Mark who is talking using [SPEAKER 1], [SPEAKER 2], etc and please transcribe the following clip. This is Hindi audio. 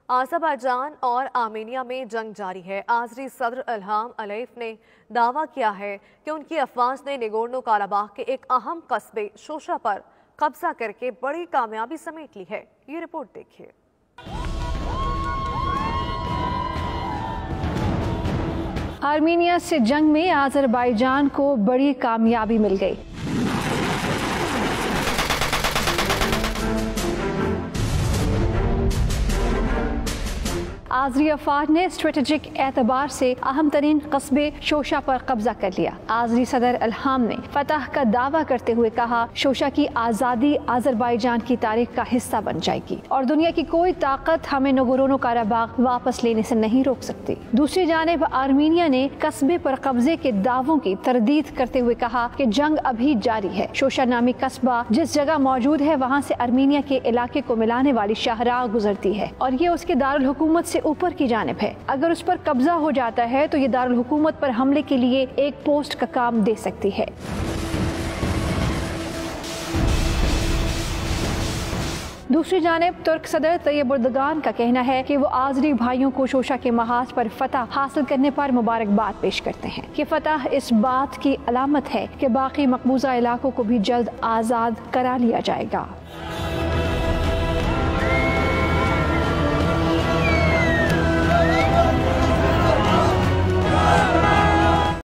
[SPEAKER 1] अज़रबैजान और आर्मेनिया में जंग जारी है। आज़री सदर इल्हाम अलीयव ने दावा किया है कि उनकी अफवाज ने नगोर्नो काराबाख के एक अहम कस्बे शोशा पर कब्जा करके बड़ी कामयाबी समेट ली है। ये रिपोर्ट देखिए।
[SPEAKER 2] आर्मेनिया से जंग में अज़रबैजान को बड़ी कामयाबी मिल गई। आज़री अफवाज ने स्ट्रेटेजिक एतबार से अहम तरीन कस्बे शोशा पर कब्जा कर लिया। आज़री सदर इल्हाम ने फतह का दावा करते हुए कहा, शोशा की आज़ादी अज़रबैजान की तारीख का हिस्सा बन जाएगी और दुनिया की कोई ताकत हमें नगोर्नो काराबाख वापस लेने से नहीं रोक सकती। दूसरी जानिब आर्मीनिया ने कस्बे पर कब्जे के दावों की तरदीद करते हुए कहा कि जंग अभी जारी है। शोशा नामी कस्बा जिस जगह मौजूद है वहाँ से आर्मीनिया के इलाके को मिलाने वाली शाहराह गुजरती है और ये उसके दारुल हुकूमत से ऊपर की जानिब है। अगर उस पर कब्जा हो जाता है तो ये दारुल हुकूमत पर हमले के लिए एक पोस्ट का काम दे सकती है। दूसरी जानिब तुर्क सदर तैयब एर्दोगान का कहना है कि वो आज़री भाइयों को शोशा के महाज पर फतह हासिल करने पर मुबारकबाद पेश करते हैं। कि फतह इस बात की अलामत है कि बाकी मकबूजा इलाकों को भी जल्द आज़ाद करा लिया जाएगा।